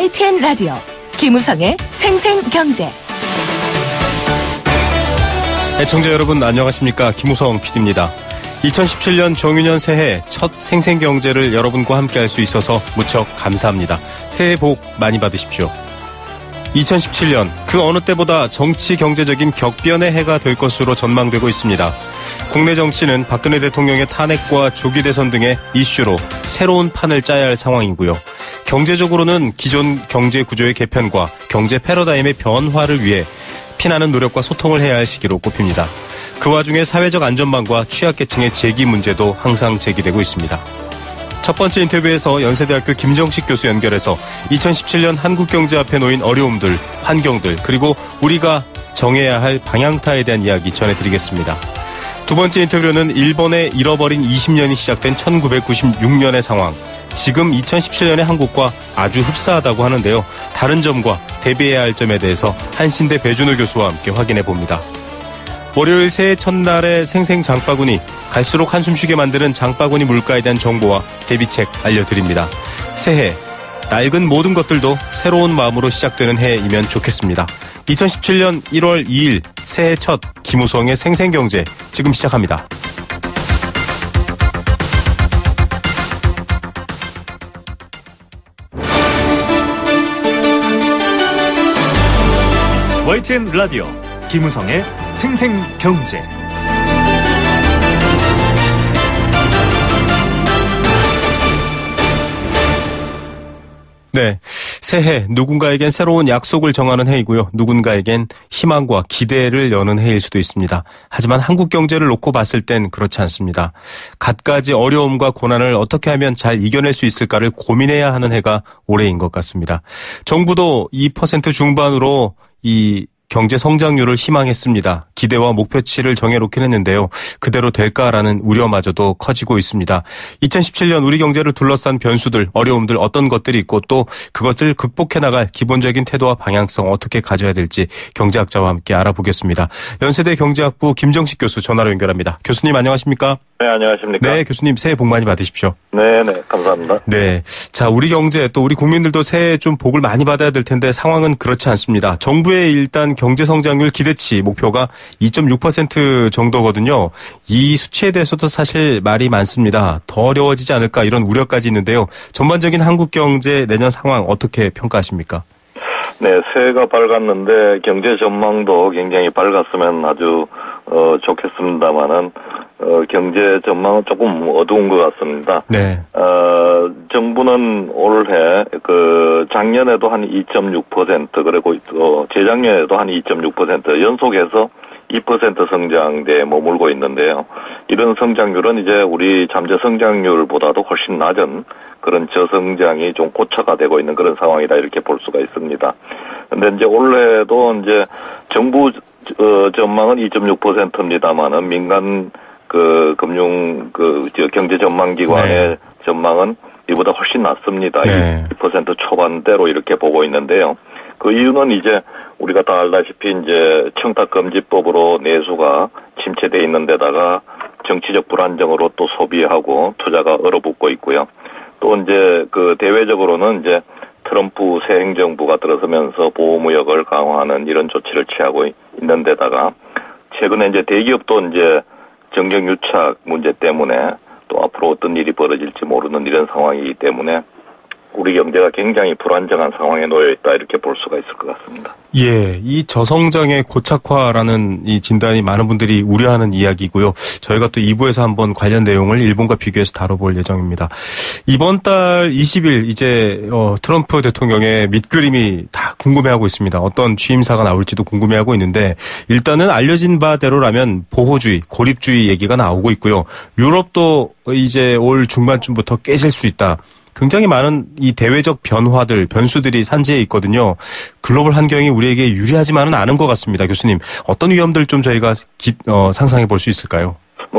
YTN 라디오 김우성의 생생경제. 애청자 여러분 안녕하십니까? 김우성 PD입니다. 2017년 정유년 새해 첫 생생경제를 여러분과 함께 할 수 있어서 무척 감사합니다. 새해 복 많이 받으십시오. 2017년 그 어느 때보다 정치 경제적인 격변의 해가 될 것으로 전망되고 있습니다. 국내 정치는 박근혜 대통령의 탄핵과 조기 대선 등의 이슈로 새로운 판을 짜야 할 상황이고요. 경제적으로는 기존 경제 구조의 개편과 경제 패러다임의 변화를 위해 피나는 노력과 소통을 해야 할 시기로 꼽힙니다. 그 와중에 사회적 안전망과 취약계층의 재기 문제도 항상 제기되고 있습니다. 첫 번째 인터뷰에서 연세대학교 김정식 교수 연결해서 2017년 한국 경제 앞에 놓인 어려움들, 환경들, 그리고 우리가 정해야 할 방향타에 대한 이야기 전해드리겠습니다. 두 번째 인터뷰로는 일본의 잃어버린 20년이 시작된 1996년의 상황, 지금 2017년의 한국과 아주 흡사하다고 하는데요. 다른 점과 대비해야 할 점에 대해서 한신대 배준호 교수와 함께 확인해 봅니다. 월요일 새해 첫날의 생생 장바구니, 갈수록 한숨 쉬게 만드는 장바구니 물가에 대한 정보와 대비책 알려드립니다. 새해, 낡은 모든 것들도 새로운 마음으로 시작되는 해이면 좋겠습니다. 2017년 1월 2일 새해 첫 김우성의 생생경제 지금 시작합니다. YTN 라디오 김우성의 생생경제. 네, 새해 누군가에겐 새로운 약속을 정하는 해이고요. 누군가에겐 희망과 기대를 여는 해일 수도 있습니다. 하지만 한국 경제를 놓고 봤을 땐 그렇지 않습니다. 갖가지 어려움과 고난을 어떻게 하면 잘 이겨낼 수 있을까를 고민해야 하는 해가 올해인 것 같습니다. 정부도 2% 중반으로 이 경제 성장률을 희망했습니다. 기대와 목표치를 정해놓긴 했는데요. 그대로 될까라는 우려마저도 커지고 있습니다. 2017년 우리 경제를 둘러싼 변수들, 어려움들 어떤 것들이 있고 또 그것을 극복해 나갈 기본적인 태도와 방향성 어떻게 가져야 될지 경제학자와 함께 알아보겠습니다. 연세대 경제학부 김정식 교수 전화로 연결합니다. 교수님 안녕하십니까? 네, 안녕하십니까? 네, 교수님 새해 복 많이 받으십시오. 네, 감사합니다. 네, 자 우리 경제 또 우리 국민들도 새해 좀 복을 많이 받아야 될 텐데 상황은 그렇지 않습니다. 정부의 일단 경제 성장률 기대치 목표가 2.6% 정도거든요. 이 수치에 대해서도 사실 말이 많습니다. 더 어려워지지 않을까 이런 우려까지 있는데요. 전반적인 한국 경제 내년 상황 어떻게 평가하십니까? 네, 새해가 밝았는데 경제 전망도 굉장히 밝았으면 아주 좋겠습니다만은 경제 전망은 조금 어두운 것 같습니다. 네. 정부는 올해 작년에도 한 2.6% 그리고 또 재작년에도 한 2.6% 연속해서 2% 성장대에 머물고 있는데요. 이런 성장률은 이제 우리 잠재 성장률보다도 훨씬 낮은 그런 저성장이 좀 고착화 되고 있는 그런 상황이다 이렇게 볼 수가 있습니다. 근데 이제 올해도 이제 정부 전망은 2.6%입니다만은 민간 금융 경제 전망 기관의 네. 전망은 이보다 훨씬 낮습니다. 네. 2% 초반대로 이렇게 보고 있는데요. 그 이유는 이제 우리가 다 알다시피 이제 청탁금지법으로 내수가 침체돼 있는 데다가 정치적 불안정으로 또 소비하고 투자가 얼어붙고 있고요. 또 이제 대외적으로는 이제 트럼프 새 행정부가 들어서면서 보호무역을 강화하는 이런 조치를 취하고 있는 데다가 최근에 이제 대기업도 이제 정경유착 문제 때문에 또 앞으로 어떤 일이 벌어질지 모르는 이런 상황이기 때문에 우리 경제가 굉장히 불안정한 상황에 놓여 있다 이렇게 볼 수가 있을 것 같습니다. 예, 이 저성장의 고착화라는 이 진단이 많은 분들이 우려하는 이야기고요. 저희가 또 2부에서 한번 관련 내용을 일본과 비교해서 다뤄볼 예정입니다. 이번 달 20일 이제 트럼프 대통령의 밑그림이 다 궁금해하고 있습니다. 어떤 취임사가 나올지도 궁금해하고 있는데 일단은 알려진 바대로라면 보호주의, 고립주의 얘기가 나오고 있고요. 유럽도 이제 올 중반쯤부터 깨질 수 있다. 굉장히 많은 이 대외적 변화들, 변수들이 산재해 있거든요. 글로벌 환경이 우리에게 유리하지만은 않은 것 같습니다. 교수님, 어떤 위험들 좀 저희가 상상해 볼 수 있을까요?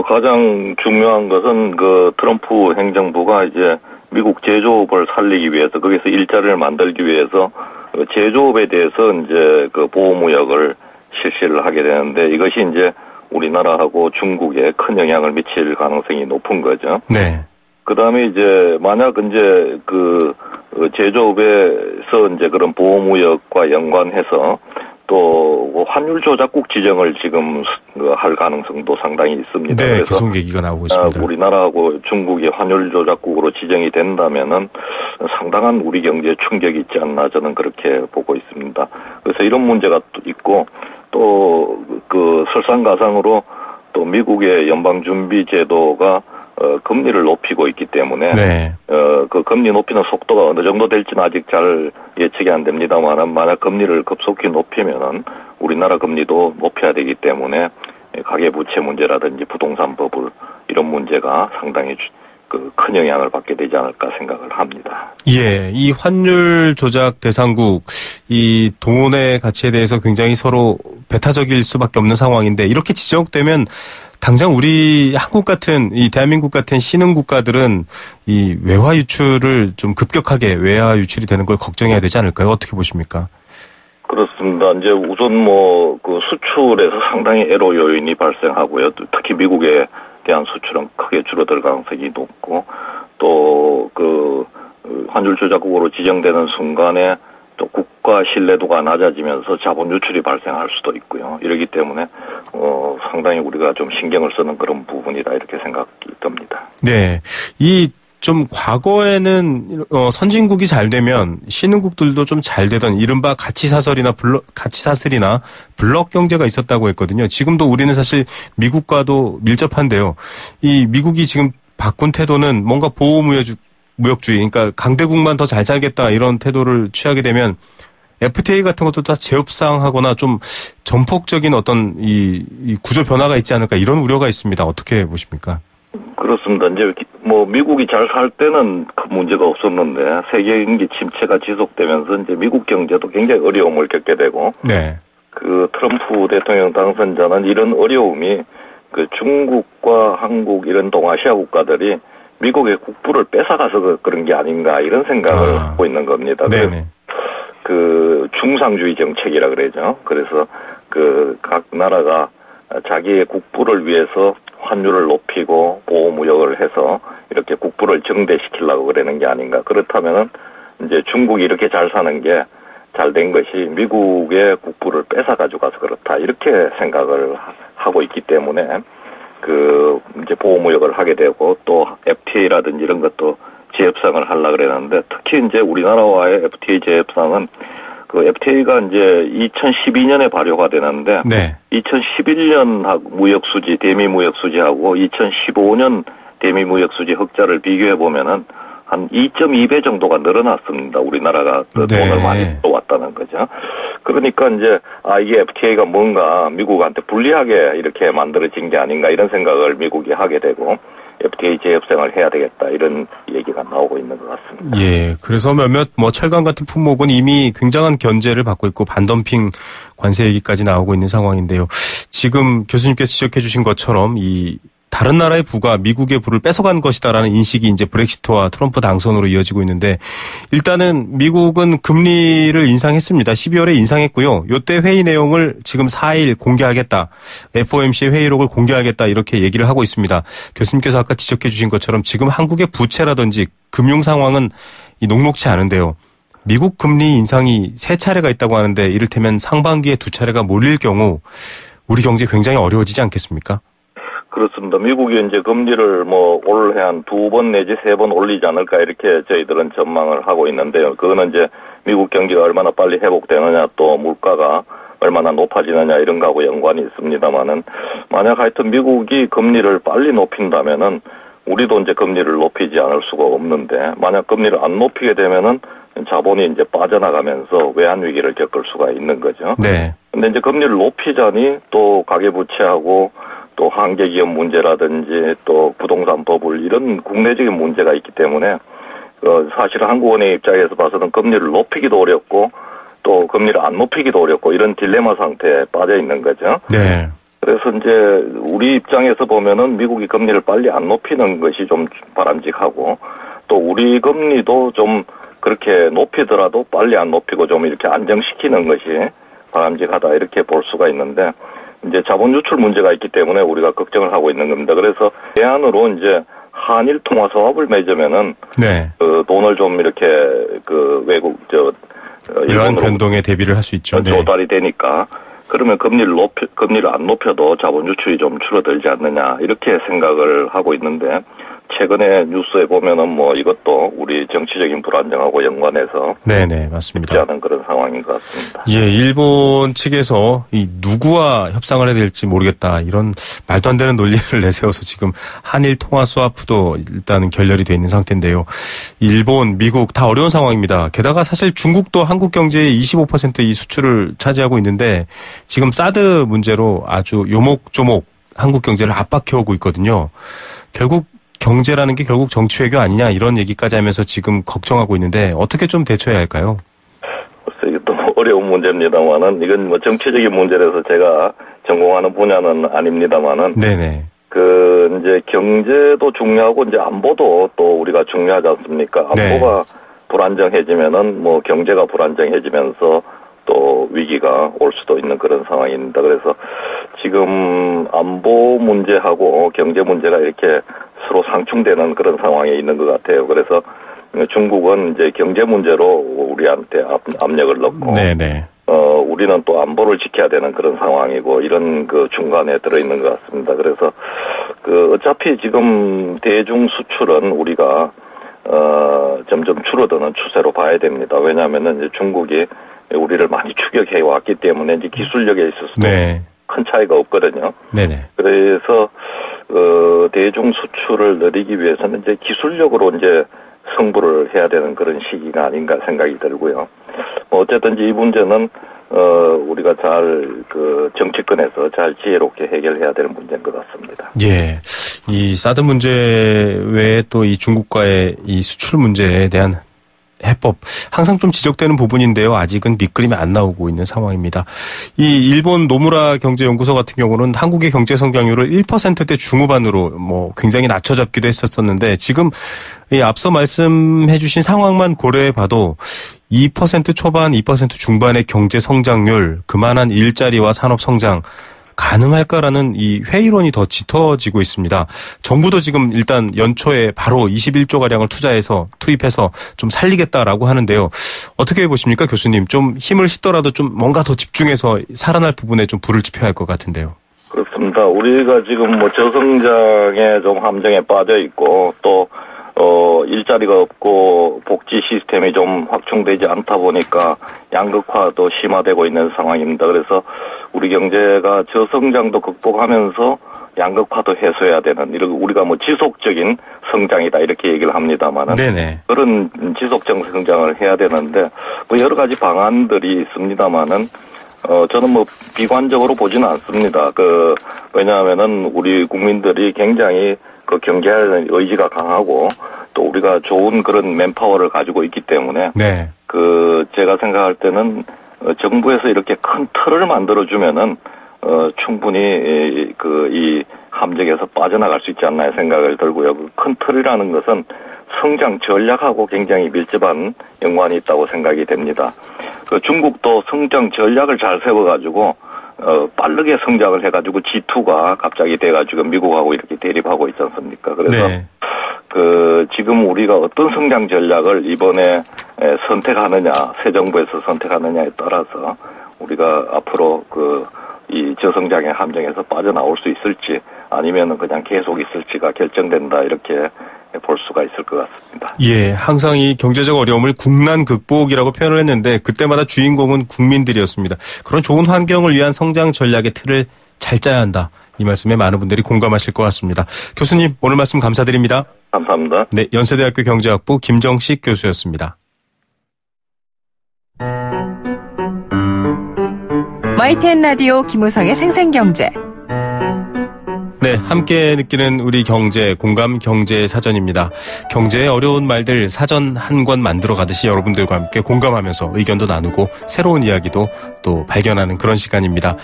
가장 중요한 것은 트럼프 행정부가 이제 미국 제조업을 살리기 위해서 거기서 일자리를 만들기 위해서 제조업에 대해서 이제 보호무역을 실시를 하게 되는데 이것이 이제 우리나라하고 중국에 큰 영향을 미칠 가능성이 높은 거죠. 네. 그 다음에 이제 만약 이제 제조업에서 이제 그런 보호무역과 연관해서 또 환율 조작국 지정을 지금 할 가능성도 상당히 있습니다. 네, 그래서 계속 얘기가 나오고 있습니다. 우리나라하고 중국이 환율 조작국으로 지정이 된다면은 상당한 우리 경제에 충격이 있지 않나 저는 그렇게 보고 있습니다. 그래서 이런 문제가 또 있고 또 그 설상가상으로 또 미국의 연방준비제도가 금리를 높이고 있기 때문에 네. 그 금리 높이는 속도가 어느 정도 될지는 아직 잘 예측이 안 됩니다만 만약 금리를 급속히 높이면은 우리나라 금리도 높여야 되기 때문에 가계부채 문제라든지 부동산 버블 이런 문제가 상당히 큰 영향을 받게 되지 않을까 생각을 합니다. 예, 이 환율 조작 대상국, 이 돈의 가치에 대해서 굉장히 서로 배타적일 수밖에 없는 상황인데 이렇게 지적되면 당장 우리 한국 같은 이 대한민국 같은 신흥 국가들은 이 외화 유출을 좀 급격하게 외화 유출이 되는 걸 걱정해야 되지 않을까요? 어떻게 보십니까? 그렇습니다. 이제 우선 그 수출에서 상당히 애로 요인이 발생하고요. 특히 미국에 대한 수출은 크게 줄어들 가능성이 높고 또 그 환율 조작국으로 지정되는 순간에 또 국가 신뢰도가 낮아지면서 자본 유출이 발생할 수도 있고요. 이러기 때문에 상당히 우리가 좀 신경을 쓰는 그런 부분이다 이렇게 생각이 듭니다. 네, 좀 과거에는 선진국이 잘 되면 신흥국들도 좀 잘 되던 이른바 가치사슬이나 블록 경제가 있었다고 했거든요. 지금도 우리는 사실 미국과도 밀접한데요. 이 미국이 지금 바꾼 태도는 뭔가 보호무역주의, 그러니까 강대국만 더 잘 살겠다 이런 태도를 취하게 되면 FTA 같은 것도 다 재협상하거나 좀 전폭적인 어떤 이 구조 변화가 있지 않을까 이런 우려가 있습니다. 어떻게 보십니까? 그렇습니다. 이제 미국이 잘 살 때는 큰 문제가 없었는데 세계 경기 침체가 지속되면서 이제 미국 경제도 굉장히 어려움을 겪게 되고 네. 그 트럼프 대통령 당선자는 이런 어려움이 그 중국과 한국 이런 동아시아 국가들이 미국의 국부를 뺏어가서 그런 게 아닌가 이런 생각을 하고 있는 겁니다. 네네. 그 중상주의 정책이라 그러죠. 그래서 그 각 나라가 자기의 국부를 위해서 환율을 높이고 보호무역을 해서 이렇게 국부를 증대시키려고 그러는 게 아닌가. 그렇다면은 이제 중국이 이렇게 잘 사는 게 잘 된 것이 미국의 국부를 뺏어가지고 가서 그렇다. 이렇게 생각을 하고 있기 때문에 그 이제 보호무역을 하게 되고 또 FTA라든지 이런 것도 재협상을 하려고 그랬는데 특히 이제 우리나라와의 FTA 재협상은 그 FTA가 이제 2012년에 발효가 되는데 네. 2011년 무역수지, 대미무역수지하고 2015년 대미무역수지 흑자를 비교해 보면은 한 2.2배 정도가 늘어났습니다. 우리나라가 그 네. 돈을 많이 들어왔다는 거죠. 그러니까 이제 이게 FTA가 뭔가 미국한테 불리하게 이렇게 만들어진 게 아닌가 이런 생각을 미국이 하게 되고 FTA 재협상을 해야 되겠다 이런 얘기가 나오고 있는 것 같습니다. 예, 그래서 몇몇 철강 같은 품목은 이미 굉장한 견제를 받고 있고 반덤핑 관세 얘기까지 나오고 있는 상황인데요. 지금 교수님께서 지적해 주신 것처럼 이 다른 나라의 부가 미국의 부를 뺏어간 것이다라는 인식이 이제 브렉시트와 트럼프 당선으로 이어지고 있는데 일단은 미국은 금리를 인상했습니다. 12월에 인상했고요. 이때 회의 내용을 지금 4일 공개하겠다. FOMC 회의록을 공개하겠다 이렇게 얘기를 하고 있습니다. 교수님께서 아까 지적해 주신 것처럼 지금 한국의 부채라든지 금융 상황은 녹록치 않은데요. 미국 금리 인상이 3차례가 있다고 하는데 이를테면 상반기에 2차례가 몰릴 경우 우리 경제 굉장히 어려워지지 않겠습니까? 그렇습니다. 미국이 이제 금리를 올해 한 2번 내지 3번 올리지 않을까 이렇게 저희들은 전망을 하고 있는데요. 그거는 이제 미국 경기가 얼마나 빨리 회복되느냐 또 물가가 얼마나 높아지느냐 이런 거하고 연관이 있습니다만은 만약 하여튼 미국이 금리를 빨리 높인다면은 우리도 이제 금리를 높이지 않을 수가 없는데 만약 금리를 안 높이게 되면은 자본이 이제 빠져나가면서 외환 위기를 겪을 수가 있는 거죠. 네. 근데 이제 금리를 높이자니 또 가계부채하고 또 한계기업 문제라든지 또 부동산 버블 이런 국내적인 문제가 있기 때문에 사실 한국은행 입장에서 봐서는 금리를 높이기도 어렵고 또 금리를 안 높이기도 어렵고 이런 딜레마 상태에 빠져 있는 거죠. 네. 그래서 이제 우리 입장에서 보면은 미국이 금리를 빨리 안 높이는 것이 좀 바람직하고 또 우리 금리도 좀 그렇게 높이더라도 빨리 안 높이고 좀 이렇게 안정시키는 것이 바람직하다 이렇게 볼 수가 있는데 이제 자본 유출 문제가 있기 때문에 우리가 걱정을 하고 있는 겁니다. 그래서 대안으로 이제 한일 통화 사업을 맺으면은 네. 그 돈을 좀 이렇게 그 외국 외환 변동에 대비를 할 수 있죠. 조달이 되니까 그러면 금리를 안 높여도 자본 유출이 좀 줄어들지 않느냐 이렇게 생각을 하고 있는데 최근에 뉴스에 보면은 뭐 이것도 우리 정치적인 불안정하고 연관해서 네네 맞습니다. 쉽지 않은 그런 상황인 것 같습니다. 예, 일본 측에서 이 누구와 협상을 해야 될지 모르겠다 이런 말도 안 되는 논리를 내세워서 지금 한일 통화 스와프도 일단 결렬이 돼 있는 상태인데요. 일본, 미국 다 어려운 상황입니다. 게다가 사실 중국도 한국 경제의 25% 이 수출을 차지하고 있는데 지금 사드 문제로 아주 요목조목 한국 경제를 압박해오고 있거든요. 결국 경제라는 게 결국 정치 외교 아니냐 이런 얘기까지 하면서 지금 걱정하고 있는데 어떻게 좀 대처해야 할까요? 글쎄 이게 또 어려운 문제입니다만은 이건 뭐 정치적인 문제라서 제가 전공하는 분야는 아닙니다만은 네네. 그 이제 경제도 중요하고 이제 안보도 또 우리가 중요하지 않습니까? 안보가 불안정해지면은 뭐 경제가 불안정해지면서 또 위기가 올 수도 있는 그런 상황입니다. 그래서 지금 안보 문제하고 경제 문제가 이렇게 서로 상충되는 그런 상황에 있는 것 같아요. 그래서 중국은 이제 경제 문제로 우리한테 압력을 넣고, 네네. 우리는 또 안보를 지켜야 되는 그런 상황이고 이런 그 중간에 들어있는 것 같습니다. 그래서 그 어차피 지금 대중 수출은 우리가 점점 줄어드는 추세로 봐야 됩니다. 왜냐하면은 이제 중국이 우리를 많이 추격해 왔기 때문에 이제 기술력에 있어서도 큰 차이가 없거든요. 네네. 그래서 대중 수출을 늘리기 위해서는 이제 기술력으로 이제 승부를 해야 되는 그런 시기가 아닌가 생각이 들고요. 어쨌든 이 문제는 우리가 잘 그 정치권에서 잘 지혜롭게 해결해야 되는 문제인 것 같습니다. 예, 이 사드 문제 외에 또 이 중국과의 이 수출 문제에 대한 해법 항상 좀 지적되는 부분인데요. 아직은 밑그림이 안 나오고 있는 상황입니다. 이 일본 노무라 경제연구소 같은 경우는 한국의 경제 성장률을 1%대 중후반으로 뭐 굉장히 낮춰잡기도 했었는데 지금 이 앞서 말씀해 주신 상황만 고려해 봐도 2% 초반, 2% 중반의 경제 성장률, 그만한 일자리와 산업 성장 가능할까라는 이 회의론이 더 짙어지고 있습니다. 정부도 지금 일단 연초에 바로 21조가량을 투입해서 좀 살리겠다라고 하는데요. 어떻게 보십니까, 교수님? 좀 힘을 싣더라도 좀 뭔가 더 집중해서 살아날 부분에 좀 불을 지펴야 할 것 같은데요. 그렇습니다. 우리가 지금 뭐 저성장에 좀 함정에 빠져 있고 또 일자리가 없고 복지 시스템이 좀 확충되지 않다 보니까 양극화도 심화되고 있는 상황입니다. 그래서 우리 경제가 저성장도 극복하면서 양극화도 해소해야 되는 이런 우리가 뭐 지속적인 성장이다 이렇게 얘기를 합니다만은 그런 지속적 성장을 해야 되는데 뭐 여러 가지 방안들이 있습니다만은 저는 뭐 비관적으로 보지는 않습니다. 왜냐하면은 우리 국민들이 굉장히 그 경제하는 의지가 강하고 또 우리가 좋은 그런 맨파워를 가지고 있기 때문에 제가 생각할 때는 정부에서 이렇게 큰 틀을 만들어주면은 충분히 이 함정에서 빠져나갈 수 있지 않나 생각을 들고요. 큰 틀이라는 것은 성장 전략하고 굉장히 밀접한 연관이 있다고 생각이 됩니다. 중국도 성장 전략을 잘 세워가지고 빠르게 성장을 해가지고 G2가 갑자기 돼가지고 미국하고 이렇게 대립하고 있지 않습니까? 그래서 지금 우리가 어떤 성장 전략을 이번에 선택하느냐, 새 정부에서 선택하느냐에 따라서 우리가 앞으로 이 저성장의 함정에서 빠져나올 수 있을지 아니면은 그냥 계속 있을지가 결정된다 이렇게 볼 수가 있을 것 같습니다. 예, 항상 이 경제적 어려움을 국난 극복이라고 표현을 했는데 그때마다 주인공은 국민들이었습니다. 그런 좋은 환경을 위한 성장 전략의 틀을 잘 짜야 한다. 이 말씀에 많은 분들이 공감하실 것 같습니다. 교수님, 오늘 말씀 감사드립니다. 감사합니다. 네, 연세대학교 경제학부 김정식 교수였습니다. YTN 라디오 김우성의 생생경제. 네, 함께 느끼는 우리 경제, 공감 경제 사전입니다. 경제의 어려운 말들 사전 한 권 만들어 가듯이 여러분들과 함께 공감하면서 의견도 나누고 새로운 이야기도 또 발견하는 그런 시간입니다.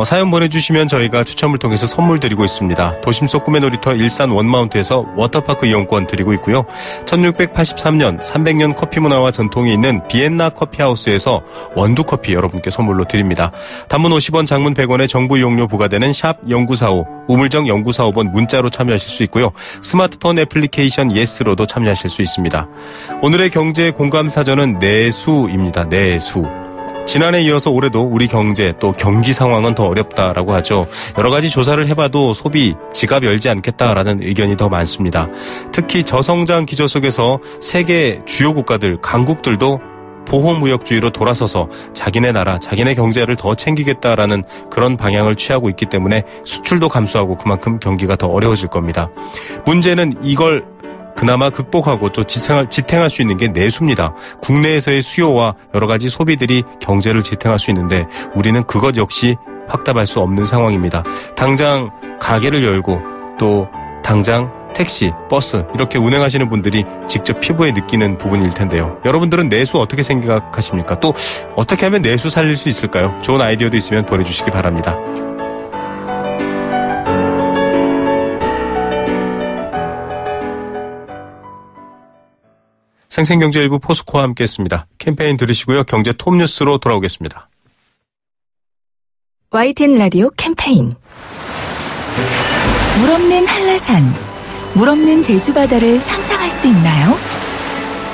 사연 보내주시면 저희가 추첨을 통해서 선물 드리고 있습니다. 도심 속 꿈의 놀이터 일산 원마운트에서 워터파크 이용권 드리고 있고요. 1683년 300년 커피 문화와 전통이 있는 비엔나 커피하우스에서 원두커피 여러분께 선물로 드립니다. 단문 50원, 장문 100원의 정보 이용료 부과되는 샵 0945 우물정 연구사업원 문자로 참여하실 수 있고요. 스마트폰 애플리케이션 예스로도 참여하실 수 있습니다. 오늘의 경제 공감 사전은 내수입니다. 내수. 지난해에 이어서 올해도 우리 경제 또 경기 상황은 더 어렵다라고 하죠. 여러 가지 조사를 해봐도 소비, 지갑 열지 않겠다라는 의견이 더 많습니다. 특히 저성장 기조 속에서 세계 주요 국가들, 강국들도 보호무역주의로 돌아서서 자기네 나라, 자기네 경제를 더 챙기겠다라는 그런 방향을 취하고 있기 때문에 수출도 감소하고 그만큼 경기가 더 어려워질 겁니다. 문제는 이걸 그나마 극복하고 또 지탱할 수 있는 게 내수입니다. 국내에서의 수요와 여러 가지 소비들이 경제를 지탱할 수 있는데 우리는 그것 역시 확답할 수 없는 상황입니다. 당장 가게를 열고 또 당장 택시, 버스 이렇게 운행하시는 분들이 직접 피부에 느끼는 부분일 텐데요. 여러분들은 내수 어떻게 생각하십니까? 또 어떻게 하면 내수 살릴 수 있을까요? 좋은 아이디어도 있으면 보내주시기 바랍니다. 생생경제일부 포스코와 함께했습니다. 캠페인 들으시고요. 경제 톱뉴스로 돌아오겠습니다. YTN 라디오 캠페인. 물 없는 한라산, 물 없는 제주 바다를 상상할 수 있나요?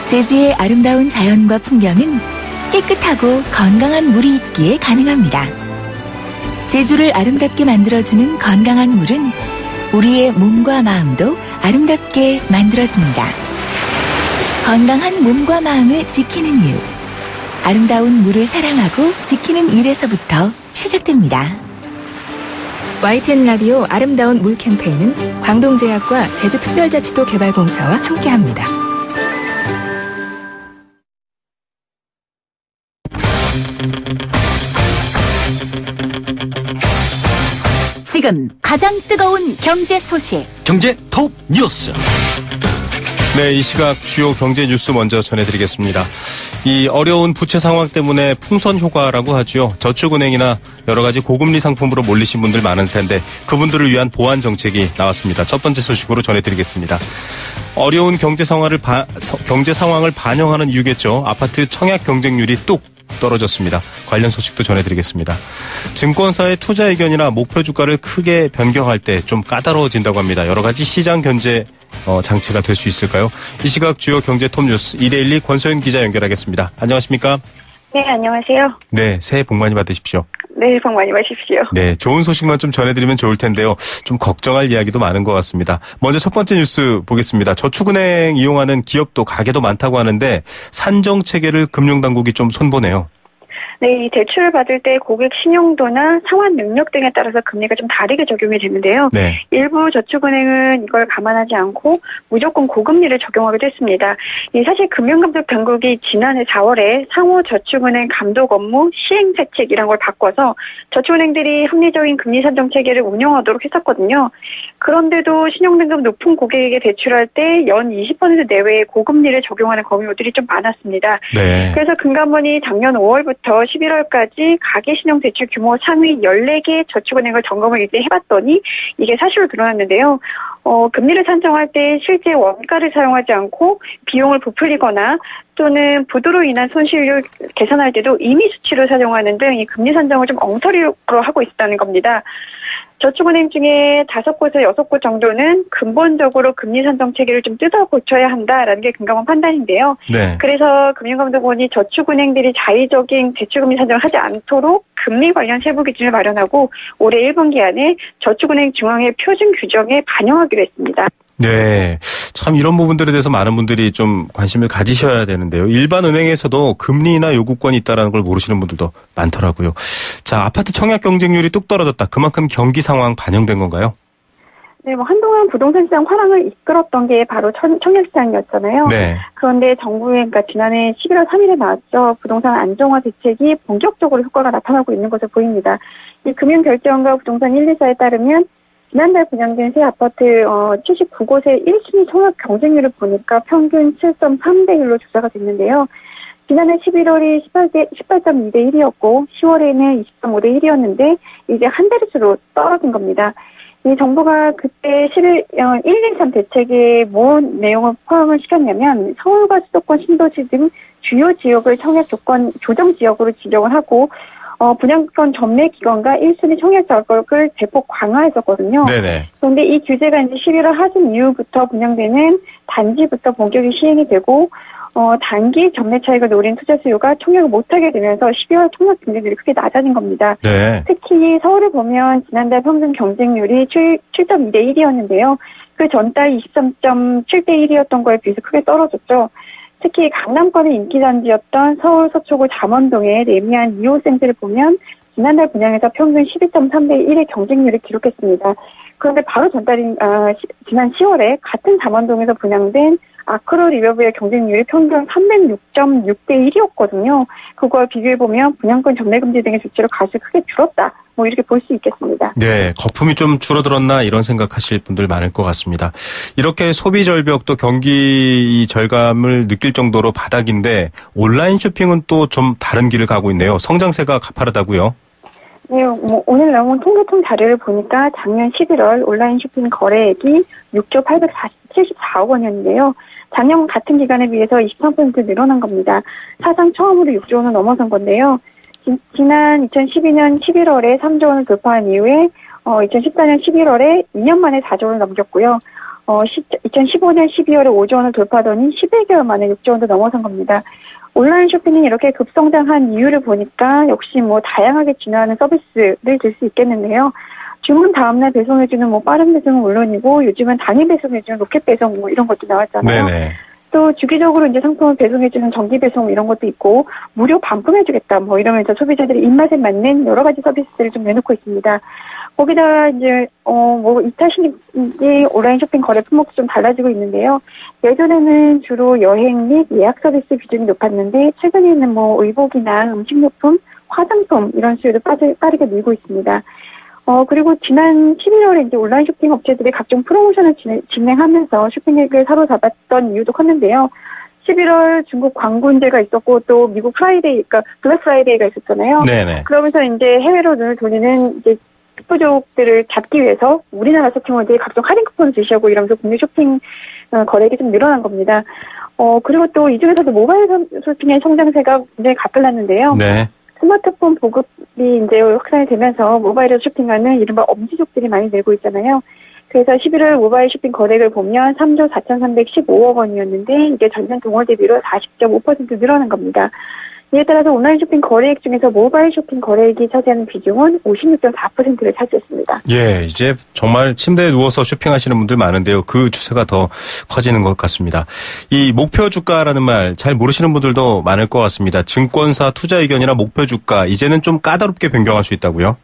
제주의 아름다운 자연과 풍경은 깨끗하고 건강한 물이 있기에 가능합니다. 제주를 아름답게 만들어주는 건강한 물은 우리의 몸과 마음도 아름답게 만들어줍니다. 건강한 몸과 마음을 지키는 일. 아름다운 물을 사랑하고 지키는 일에서부터 시작됩니다. YTN 라디오 아름다운 물 캠페인은 광동제약과 제주특별자치도 개발공사와 함께합니다. 지금 가장 뜨거운 경제 소식. 경제 톱 뉴스. 네, 이 시각 주요 경제 뉴스 먼저 전해드리겠습니다. 이 어려운 부채 상황 때문에 풍선 효과라고 하죠. 저축은행이나 여러 가지 고금리 상품으로 몰리신 분들 많을 텐데 그분들을 위한 보완 정책이 나왔습니다. 첫 번째 소식으로 전해드리겠습니다. 어려운 경제 상황을 반영하는 이유겠죠. 아파트 청약 경쟁률이 뚝 떨어졌습니다. 관련 소식도 전해드리겠습니다. 증권사의 투자 의견이나 목표 주가를 크게 변경할 때 좀 까다로워진다고 합니다. 여러 가지 시장 견제 장치가 될 수 있을까요? 이 시각 주요 경제 톱 뉴스 이데일리 권소연 기자 연결하겠습니다. 안녕하십니까? 네, 안녕하세요. 네, 새해 복 많이 받으십시오. 네, 복 많이 받으십시오. 네, 좋은 소식만 좀 전해드리면 좋을 텐데요. 좀 걱정할 이야기도 많은 것 같습니다. 먼저 첫 번째 뉴스 보겠습니다. 저축은행 이용하는 기업도 가게도 많다고 하는데 산정체계를 금융당국이 좀 손보네요. 네, 이 대출을 받을 때 고객 신용도나 상환 능력 등에 따라서 금리가 좀 다르게 적용이 되는데요. 네. 일부 저축은행은 이걸 감안하지 않고 무조건 고금리를 적용하기도 했습니다. 사실 금융감독 당국이 지난해 4월에 상호저축은행 감독 업무 시행대책이란 걸 바꿔서 저축은행들이 합리적인 금리 산정 체계를 운영하도록 했었거든요. 그런데도 신용등급 높은 고객에게 대출할 때 연 20% 내외의 고금리를 적용하는 검유들이 좀 많았습니다. 네. 그래서 금감원이 작년 5월부터 11월까지 가계신용대출 규모 상위 14개 저축은행을 점검을 이제 해봤더니 이게 사실로 드러났는데요. 금리를 산정할 때 실제 원가를 사용하지 않고 비용을 부풀리거나 또는 부도로 인한 손실을 계산할 때도 임의 수치를 사용하는 등 이 금리 산정을 좀 엉터리로 하고 있다는 겁니다. 저축은행 중에 5곳에서 6곳 정도는 근본적으로 금리 산정 체계를 좀 뜯어 고쳐야 한다라는 게 금감원 판단인데요. 네. 그래서 금융감독원이 저축은행들이 자의적인 대출금리 산정을 하지 않도록 금리 관련 세부 기준을 마련하고 올해 1분기 안에 저축은행 중앙회 표준 규정에 반영하기로 했습니다. 네. 참 이런 부분들에 대해서 많은 분들이 좀 관심을 가지셔야 되는데요. 일반 은행에서도 금리나 요구권이 있다는 걸 모르시는 분들도 많더라고요. 자, 아파트 청약 경쟁률이 뚝 떨어졌다. 그만큼 경기 상황 반영된 건가요? 네, 한동안 부동산 시장 화랑을 이끌었던 게 바로 청약 시장이었잖아요. 네. 그런데 정부의 지난해 11월 3일에 나왔죠. 부동산 안정화 대책이 본격적으로 효과가 나타나고 있는 것으로 보입니다. 이 금융결제원과 부동산 124에 따르면 지난달 분양된 새 아파트 79곳의 1순위 청약 경쟁률을 보니까 평균 7.3대 1로 조사가 됐는데요. 지난해 11월이 18.2대 1이었고 10월에는 20.5대 1이었는데 이제 한 자릿수로 떨어진 겁니다. 이 정부가 그때 123 대책에 무슨 내용을 포함을 시켰냐면 서울과 수도권 신도시 등 주요 지역을 청약 조건 조정 지역으로 지정을 하고 분양권 전매 기간과 1순위 청약 자격을 대폭 강화했었거든요. 네네. 그런데 이 규제가 이제 11월 하순 이후부터 분양되는 단지부터 본격이 시행이 되고, 단기 전매 차익을 노린 투자 수요가 청약을 못하게 되면서 12월 청약 경쟁률이 크게 낮아진 겁니다. 네. 특히 서울을 보면 지난달 평균 경쟁률이 7.2대 1이었는데요. 그 전달 23.7대 1이었던 거에 비해서 크게 떨어졌죠. 특히 강남권의 인기 단지였던 서울 서초구 잠원동의 레미안 2호센트를 보면 지난달 분양에서 평균 12.3대 1의 경쟁률을 기록했습니다. 그런데 바로 전달인 지난 10월에 같은 잠원동에서 분양된 아크로 리버브의 경쟁률이 평균 306.6대 1이었거든요. 그거와 비교해보면 분양권 전매금지 등의 조치로 값이 크게 줄었다. 뭐 이렇게 볼 수 있겠습니다. 네, 거품이 좀 줄어들었나 이런 생각하실 분들 많을 것 같습니다. 이렇게 소비 절벽 또 경기 절감을 느낄 정도로 바닥인데 온라인 쇼핑은 또 좀 다른 길을 가고 있네요. 성장세가 가파르다고요? 네, 오늘 나온 통계청 자료를 보니까 작년 11월 온라인 쇼핑 거래액이 6조 874억 원이었는데요. 작년 같은 기간에 비해서 23% 늘어난 겁니다. 사상 처음으로 6조 원을 넘어선 건데요. 지난 2012년 11월에 3조 원을 돌파한 이후에 2014년 11월에 2년 만에 4조 원을 넘겼고요. 2015년 12월에 5조 원을 돌파하더니 11개월 만에 6조 원도 넘어선 겁니다. 온라인 쇼핑이 이렇게 급성장한 이유를 보니까 역시 다양하게 진화하는 서비스를 들 수 있겠는데요. 주문 다음날 배송해주는 빠른 배송은 물론이고 요즘은 단위 배송해주는 로켓 배송 이런 것도 나왔잖아요. 네네. 또 주기적으로 이제 상품을 배송해주는 정기 배송 이런 것도 있고 무료 반품해주겠다 이러면서 소비자들의 입맛에 맞는 여러 가지 서비스들을 좀 내놓고 있습니다. 거기다가 이제 2차 신입이 온라인 쇼핑 거래 품목도 좀 달라지고 있는데요. 예전에는 주로 여행 및 예약 서비스 비중이 높았는데 최근에는 의복이나 음식료품, 화장품 이런 수요도 빠르게 늘고 있습니다. 그리고 지난 11월에 이제 온라인 쇼핑 업체들이 각종 프로모션을 진행하면서 쇼핑객을 사로잡았던 이유도 컸는데요. 11월 중국 광군제가 있었고 또 미국 그러니까 블랙 프라이데이가 있었잖아요. 네네. 그러면서 이제 해외로 눈을 돌리는 이제 특보족들을 잡기 위해서 우리나라 쇼핑몰들이 각종 할인 쿠폰을 제시하고 이러면서 국내 쇼핑 거래액이 좀 늘어난 겁니다. 그리고 또 이 중에서도 모바일 쇼핑의 성장세가 굉장히 가팔랐는데요. 네. 스마트폰 보급이 이제 확산이 되면서 모바일에서 쇼핑하는 이른바 엄지족들이 많이 늘고 있잖아요. 그래서 11월 모바일 쇼핑 거래액을 보면 3조 4,315억 원이었는데 이게 전년 동월 대비로 40.5% 늘어난 겁니다. 이에 따라서 온라인 쇼핑 거래액 중에서 모바일 쇼핑 거래액이 차지하는 비중은 56.4%를 차지했습니다. 예, 이제 정말 침대에 누워서 쇼핑하시는 분들 많은데요. 그 추세가 더 커지는 것 같습니다. 이 목표 주가라는 말 잘 모르시는 분들도 많을 것 같습니다. 증권사 투자 의견이나 목표 주가 이제는 좀 까다롭게 변경할 수 있다고요?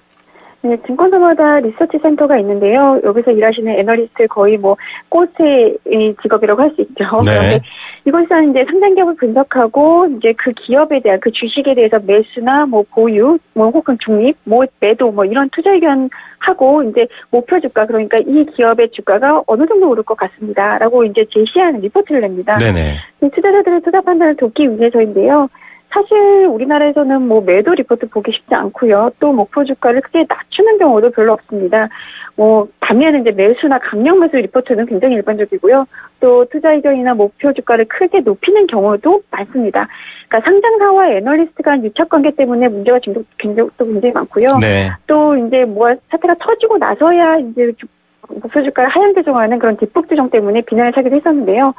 네, 증권사마다 리서치 센터가 있는데요. 여기서 일하시는 애널리스트 거의 꽃의 직업이라고 할 수 있죠. 네. 그런데 이곳은 이제 상장 기업을 분석하고 이제 그 기업에 대한 그 주식에 대해서 매수나 보유, 혹은 중립, 매도 이런 투자 의견하고 이제 목표 주가 그러니까 이 기업의 주가가 어느 정도 오를 것 같습니다라고 이제 제시하는 리포트를 냅니다. 네네. 투자자들의 투자 판단을 돕기 위해서인데요. 사실 우리나라에서는 매도 리포트 보기 쉽지 않고요. 또 목표 주가를 크게 낮추는 경우도 별로 없습니다. 반면에 이제 매수나 강력 매수 리포트는 굉장히 일반적이고요. 또 투자 의견이나 목표 주가를 크게 높이는 경우도 많습니다. 그러니까 상장사와 애널리스트 간 유착 관계 때문에 문제가 굉장히 많고요. 네. 또 이제 사태가 터지고 나서야 이제 목표 주가를 하향 조정하는 그런 뒷북 조정 때문에 비난을 사기도 했었는데요.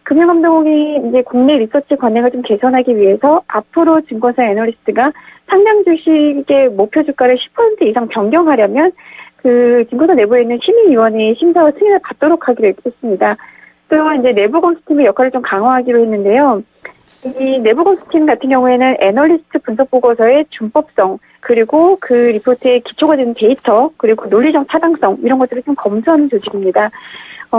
금융감독원이 이제 국내 리서치 관행을 좀 개선하기 위해서 앞으로 증권사 애널리스트가 상장 주식의 목표 주가를 10% 이상 변경하려면 그 증권사 내부에 있는 심의위원회의 심사와 승인을 받도록 하기로 했습니다. 또 이제 내부 검수팀의 역할을 좀 강화하기로 했는데요. 이 내부 검수팀 같은 경우에는 애널리스트 분석 보고서의 준법성 그리고 그 리포트의 기초가 되는 데이터 그리고 논리적 타당성 이런 것들을 좀 검수하는 조직입니다.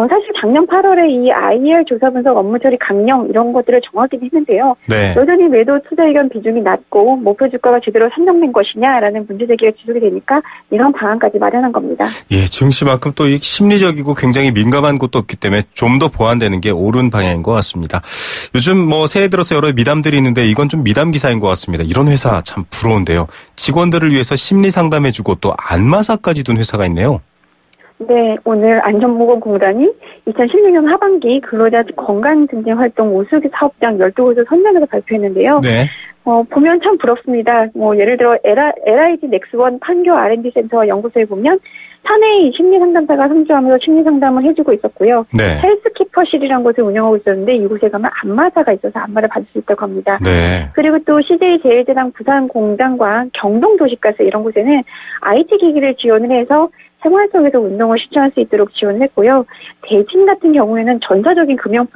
사실 작년 8월에 이 IR 조사 분석 업무 처리 강령 이런 것들을 정하기도 했는데요. 네. 여전히 매도 투자 의견 비중이 낮고 목표 주가가 제대로 산정된 것이냐라는 문제 제기가 지속이 되니까 이런 방안까지 마련한 겁니다. 예, 증시만큼 또 심리적이고 굉장히 민감한 곳도 없기 때문에 좀 더 보완되는 게 옳은 방향인 것 같습니다. 요즘 새해 들어서 여러 미담들이 있는데 이건 좀 미담 기사인 것 같습니다. 이런 회사 참 부러운데요. 직원들을 위해서 심리 상담해주고 또 안마사까지 둔 회사가 있네요. 네, 오늘 안전보건공단이 2016년 하반기 근로자 건강증진 활동 우수기 사업장 12곳을 선정해서 발표했는데요. 네. 보면 참 부럽습니다. 예를 들어 LIG 넥스원 판교 R&D 센터와 연구소에 보면 사내의 심리상담사가 상주하면서 심리상담을 해주고 있었고요. 네. 헬스키퍼실이라는 곳을 운영하고 있었는데 이곳에 가면 안마자가 있어서 안마를 받을 수 있다고 합니다. 네. 그리고 또 CJ제일제당 부산공장과 경동도시가스 이런 곳에는 IT 기기를 지원을 해서 생활 속에서 운동을 실천할 수 있도록 지원을 했고요. 대진 같은 경우에는 전사적인 금연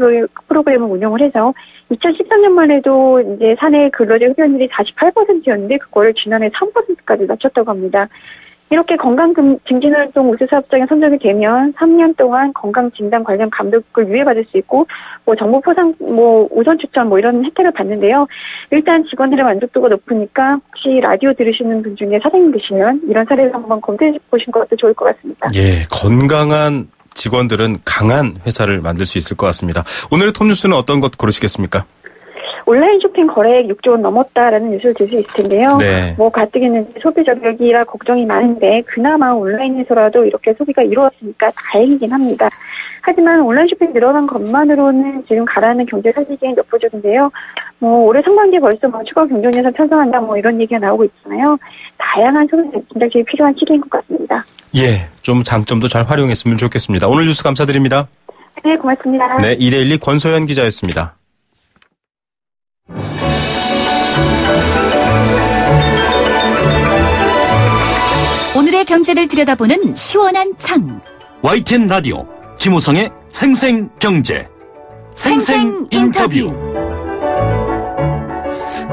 프로그램을 운영을 해서 2013년만 해도 이제 사내 근로자 흡연율이 48%였는데 그거를 지난해 3%까지 낮췄다고 합니다. 이렇게 건강 증진활동 우수 사업장에 선정이 되면 3년 동안 건강 진단 관련 감독을 유예받을 수 있고 정보 포상 우선 추천 이런 혜택을 받는데요. 일단 직원들의 만족도가 높으니까 혹시 라디오 들으시는 분 중에 사장님 계시면 이런 사례를 한번 검토해 보신 것도 좋을 것 같습니다. 예, 건강한 직원들은 강한 회사를 만들 수 있을 것 같습니다. 오늘의 톱뉴스는 어떤 것 고르시겠습니까? 온라인 쇼핑 거래액 6조 원 넘었다라는 뉴스를 들 수 있을 텐데요. 네. 가뜩 있는지 소비 저격이라 걱정이 많은데 그나마 온라인에서라도 이렇게 소비가 이루어지니까 다행이긴 합니다. 하지만 온라인 쇼핑 늘어난 것만으로는 지금 가라앉는 경제 사실이 높아졌는데요. 올해 상반기에 벌써 추가 경정 예산 편성한다 이런 얘기가 나오고 있잖아요. 다양한 소비 전략이 필요한 시기인 것 같습니다. 예, 좀 장점도 잘 활용했으면 좋겠습니다. 오늘 뉴스 감사드립니다. 네, 고맙습니다. 네, 이데일리 권소연 기자였습니다. 오늘의 경제를 들여다보는 시원한 창. YTN 라디오 김우성의 생생경제 생생인터뷰.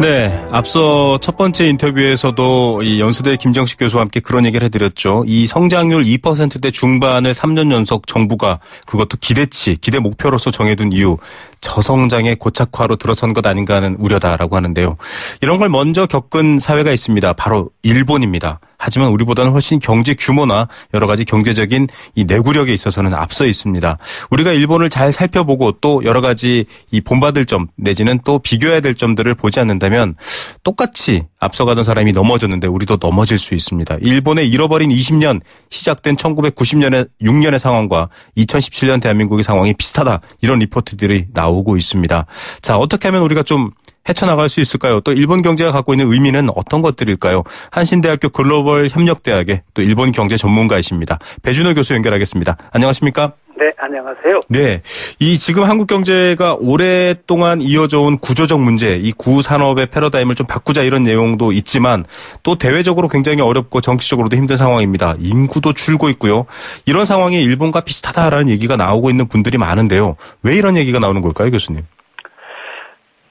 네, 앞서 첫 번째 인터뷰에서도 이 연수대 김정식 교수와 함께 그런 얘기를 해드렸죠. 이 성장률 2%대 중반을 3년 연속 정부가 그것도 기대 목표로서 정해둔 이유, 저성장의 고착화로 들어선 것 아닌가 하는 우려다라고 하는데요. 이런 걸 먼저 겪은 사회가 있습니다. 바로 일본입니다. 하지만 우리보다는 훨씬 경제 규모나 여러 가지 경제적인 이 내구력에 있어서는 앞서 있습니다. 우리가 일본을 잘 살펴보고 또 여러 가지 이 본받을 점 내지는 또 비교해야 될 점들을 보지 않는다면 똑같이 앞서가던 사람이 넘어졌는데 우리도 넘어질 수 있습니다. 일본의 잃어버린 20년, 시작된 1996년의 상황과 2017년 대한민국의 상황이 비슷하다. 이런 리포트들이 나오고 있습니다. 자, 어떻게 하면 우리가 좀 헤쳐나갈 수 있을까요? 또 일본 경제가 갖고 있는 의미는 어떤 것들일까요? 한신대학교 글로벌 협력대학의 또 일본 경제 전문가이십니다. 배준호 교수 연결하겠습니다. 안녕하십니까? 네, 안녕하세요. 네. 이 지금 한국 경제가 오랫동안 이어져 온 구조적 문제, 이 구산업의 패러다임을 좀 바꾸자 이런 내용도 있지만 또 대외적으로 굉장히 어렵고 정치적으로도 힘든 상황입니다. 인구도 줄고 있고요. 이런 상황이 일본과 비슷하다라는 얘기가 나오고 있는 분들이 많은데요. 왜 이런 얘기가 나오는 걸까요, 교수님?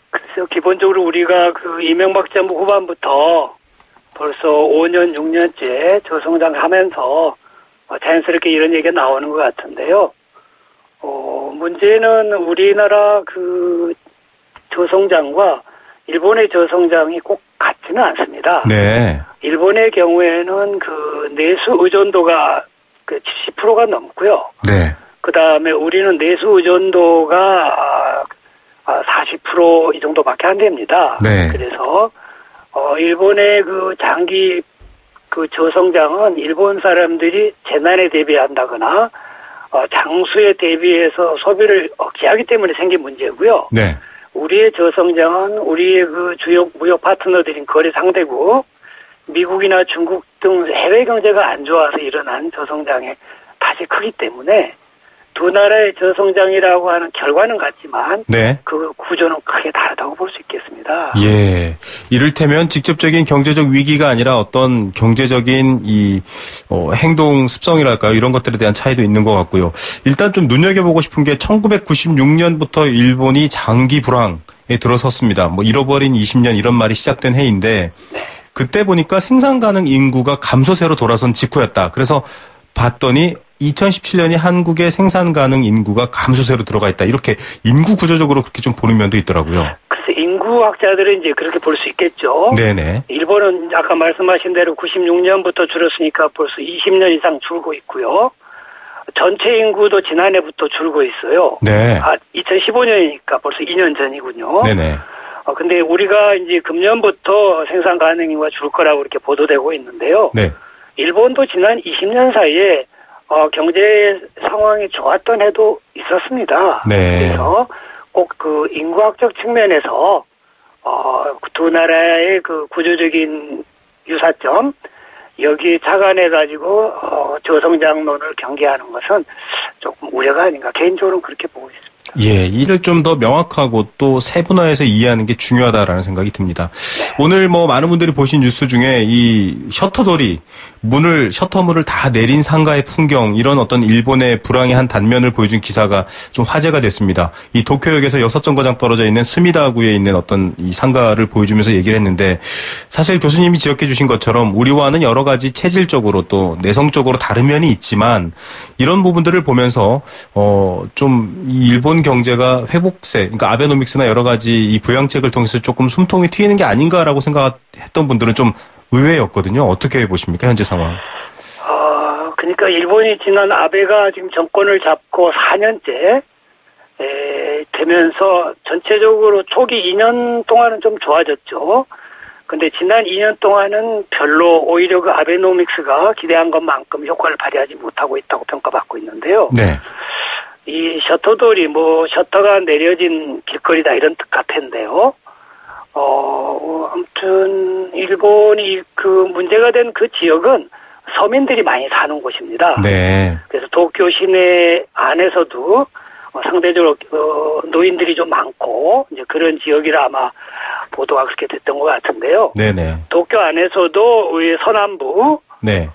글쎄요, 기본적으로 우리가 이명박 정부 후반부터 벌써 5년, 6년째 저성장하면서 자연스럽게 이런 얘기가 나오는 것 같은데요. 문제는 우리나라 저성장과 일본의 저성장이 꼭 같지는 않습니다. 네. 일본의 경우에는 내수 의존도가 70%가 넘고요. 네. 그 다음에 우리는 내수 의존도가 40% 이 정도밖에 안 됩니다. 네. 그래서 일본의 장기 저성장은 일본 사람들이 재난에 대비한다거나 장수에 대비해서 소비를 억제하기 때문에 생긴 문제고요. 네. 우리의 저성장은 우리의 주요 무역 파트너들인 거래 상대국, 미국이나 중국 등 해외 경제가 안 좋아서 일어난 저성장의 탓이 크기 때문에 두 나라의 저성장이라고 하는 결과는 같지만 네. 그 구조는 크게 다르다고 볼 수 있겠습니다. 예. 이를테면 직접적인 경제적 위기가 아니라 어떤 경제적인 행동 습성이랄까요? 이런 것들에 대한 차이도 있는 것 같고요. 일단 좀 눈여겨보고 싶은 게 1996년부터 일본이 장기 불황에 들어섰습니다. 잃어버린 20년 이런 말이 시작된 해인데 그때 보니까 생산 가능 인구가 감소세로 돌아선 직후였다. 그래서 봤더니 2017년이 한국의 생산 가능 인구가 감소세로 들어가 있다. 이렇게 인구 구조적으로 그렇게 좀 보는 면도 있더라고요. 글쎄, 인구학자들은 이제 그렇게 볼 수 있겠죠. 네네. 일본은 아까 말씀하신 대로 96년부터 줄었으니까 벌써 20년 이상 줄고 있고요. 전체 인구도 지난해부터 줄고 있어요. 네. 2015년이니까 벌써 2년 전이군요. 네네. 근데 우리가 이제 금년부터 생산 가능 인구가 줄 거라고 이렇게 보도되고 있는데요. 네. 일본도 지난 20년 사이에 경제 상황이 좋았던 해도 있었습니다. 네. 그래서 꼭 인구학적 측면에서 두 나라의 그 구조적인 유사점, 여기에 착안해가지고, 저성장론을 경계하는 것은 조금 우려가 아닌가. 개인적으로는 그렇게 보고 있습니다. 예, 이를 좀 더 명확하고 또 세분화해서 이해하는 게 중요하다라는 생각이 듭니다. 네. 오늘 뭐 많은 분들이 보신 뉴스 중에 이 셔터돌이 셔터물을 다 내린 상가의 풍경, 이런 어떤 일본의 불황의 한 단면을 보여준 기사가 좀 화제가 됐습니다. 이 도쿄역에서 6정거장 떨어져 있는 스미다구에 있는 어떤 이 상가를 보여주면서 얘기를 했는데, 사실 교수님이 지적해 주신 것처럼 우리와는 여러 가지 체질적으로 또 내성적으로 다른 면이 있지만, 이런 부분들을 보면서 좀 이 일본 경제가 회복세, 그러니까 아베노믹스나 여러 가지 이 부양책을 통해서 조금 숨통이 트이는 게 아닌가라고 생각했던 분들은 좀 의외였거든요. 어떻게 보십니까, 현재 상황? 그러니까 일본이 지난 아베가 지금 정권을 잡고 4년째 되면서 전체적으로 초기 2년 동안은 좀 좋아졌죠. 근데 지난 2년 동안은 별로 오히려 그 아베노믹스가 기대한 것만큼 효과를 발휘하지 못하고 있다고 평가받고 있는데요. 네. 이 셔터돌이 셔터가 내려진 길거리다 이런 뜻 같은데요. 아무튼 일본이 그 문제가 된 그 지역은 서민들이 많이 사는 곳입니다. 네. 그래서 도쿄 시내 안에서도 상대적으로 노인들이 좀 많고 이제 그런 지역이라 아마 보도가 그렇게 됐던 것 같은데요. 네네. 도쿄 안에서도 우리 서남부, 네.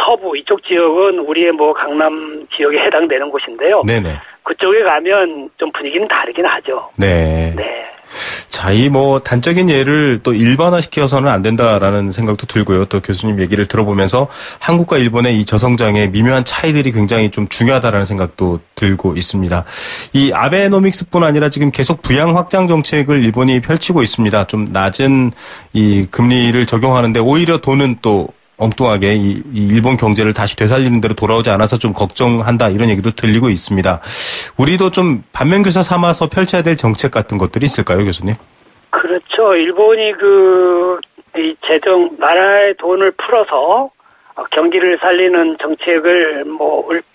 서부 이쪽 지역은 우리의 강남 지역에 해당되는 곳인데요. 네네. 그쪽에 가면 좀 분위기는 다르긴 하죠. 네. 네. 자, 이 단적인 예를 또 일반화시켜서는 안 된다라는 생각도 들고요. 또 교수님 얘기를 들어보면서 한국과 일본의 이 저성장의 미묘한 차이들이 굉장히 좀 중요하다라는 생각도 들고 있습니다. 이 아베노믹스뿐 아니라 지금 계속 부양 확장 정책을 일본이 펼치고 있습니다. 좀 낮은 이 금리를 적용하는데 오히려 돈은 또 엉뚱하게 이 일본 경제를 다시 되살리는 대로 돌아오지 않아서 좀 걱정한다, 이런 얘기도 들리고 있습니다. 우리도 좀 반면교사 삼아서 펼쳐야 될 정책 같은 것들이 있을까요, 교수님? 그렇죠. 일본이 이 나라의 돈을 풀어서 경기를 살리는 정책을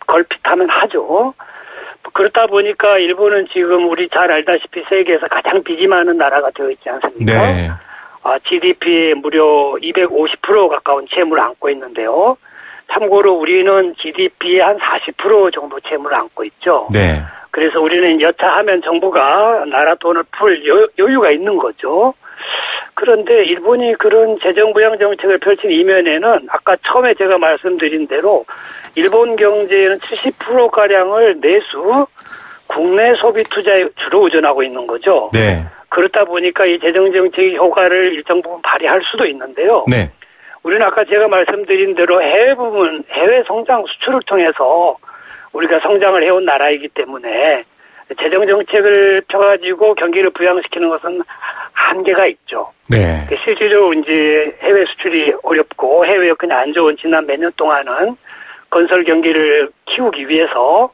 걸핏하면 하죠. 그렇다 보니까 일본은 지금 우리 잘 알다시피 세계에서 가장 빚이 많은 나라가 되어 있지 않습니까? 네. GDP의 무려 250% 가까운 채무를 안고 있는데요. 참고로 우리는 GDP의 한 40% 정도 채무를 안고 있죠. 네. 그래서 우리는 여차하면 정부가 나라 돈을 풀 여유가 있는 거죠. 그런데 일본이 그런 재정부양 정책을 펼친 이면에는 아까 처음에 제가 말씀드린 대로 일본 경제에는 70%가량을 내수, 국내 소비 투자에 주로 의존하고 있는 거죠. 네. 그렇다 보니까 이 재정정책의 효과를 일정 부분 발휘할 수도 있는데요. 네. 우리는 아까 제가 말씀드린 대로 해외 성장 수출을 통해서 우리가 성장을 해온 나라이기 때문에 재정정책을 펴가지고 경기를 부양시키는 것은 한계가 있죠. 네. 실질적으로 이제 해외 수출이 어렵고 해외 여건이 안 좋은 지난 몇 년 동안은 건설 경기를 키우기 위해서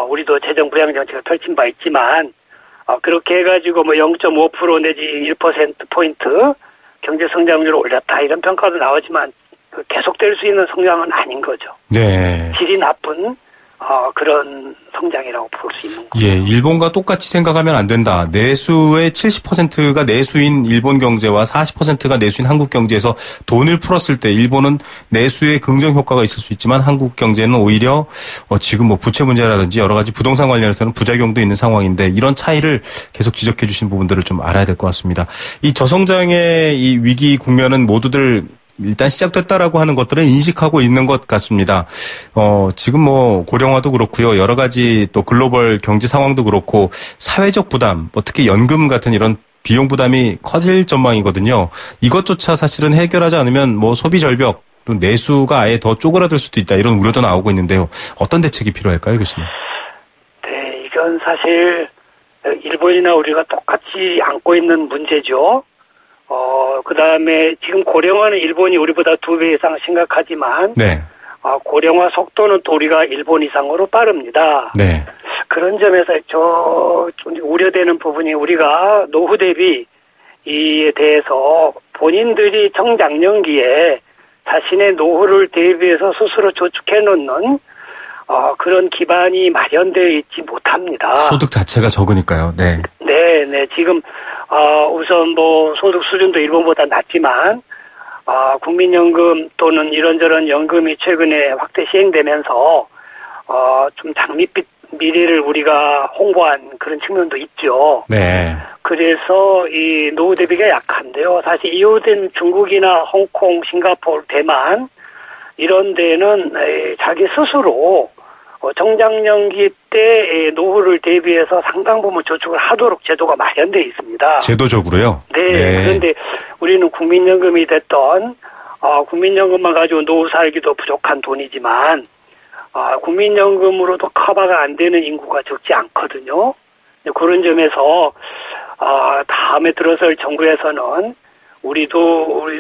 우리도 재정 부양 정책을 펼친 바 있지만 그렇게 해가지고 0.5% 내지 1%포인트 경제 성장률을 올렸다 이런 평가도 나오지만 계속될 수 있는 성장은 아닌 거죠. 네. 질이 나쁜 그런 성장이라고 볼 수 있는 거죠. 예, 일본과 똑같이 생각하면 안 된다. 내수의 70%가 내수인 일본 경제와 40%가 내수인 한국 경제에서 돈을 풀었을 때 일본은 내수의 긍정 효과가 있을 수 있지만 한국 경제는 오히려 지금 부채 문제라든지 여러 가지 부동산 관련해서는 부작용도 있는 상황인데 이런 차이를 계속 지적해 주신 부분들을 좀 알아야 될 것 같습니다. 이 저성장의 이 위기 국면은 모두들 일단 시작됐다라고 하는 것들은 인식하고 있는 것 같습니다. 지금 고령화도 그렇고요. 여러 가지 또 글로벌 경제 상황도 그렇고 사회적 부담, 특히 연금 같은 이런 비용 부담이 커질 전망이거든요. 이것조차 사실은 해결하지 않으면 소비 절벽, 또 내수가 아예 더 쪼그라들 수도 있다, 이런 우려도 나오고 있는데요. 어떤 대책이 필요할까요, 교수님? 네, 이건 사실 일본이나 우리가 똑같이 안고 있는 문제죠. 그 다음에 지금 고령화는 일본이 우리보다 2배 이상 심각하지만, 네. 고령화 속도는 또 우리가 일본 이상으로 빠릅니다. 네. 그런 점에서 좀 우려되는 부분이 우리가 노후 대비에 대해서 본인들이 청장년기에 자신의 노후를 대비해서 스스로 저축해 놓는 그런 기반이 마련되어 있지 못합니다. 소득 자체가 적으니까요. 네. 네. 지금 우선 뭐 소득 수준도 일본보다 낮지만 국민연금 또는 이런저런 연금이 최근에 확대 시행되면서 좀 장밋빛 미래를 우리가 홍보한 그런 측면도 있죠. 네. 그래서 이 노후 대비가 약한데요. 사실 이웃인 중국이나 홍콩, 싱가포르, 대만 이런 데는 자기 스스로 정장년기 때 노후를 대비해서 상당 부분 저축을 하도록 제도가 마련되어 있습니다. 제도적으로요? 네. 그런데 우리는 국민연금이 됐던 국민연금만 가지고 노후 살기도 부족한 돈이지만 국민연금으로도 커버가 안 되는 인구가 적지 않거든요. 그런 점에서 다음에 들어설 정부에서는 우리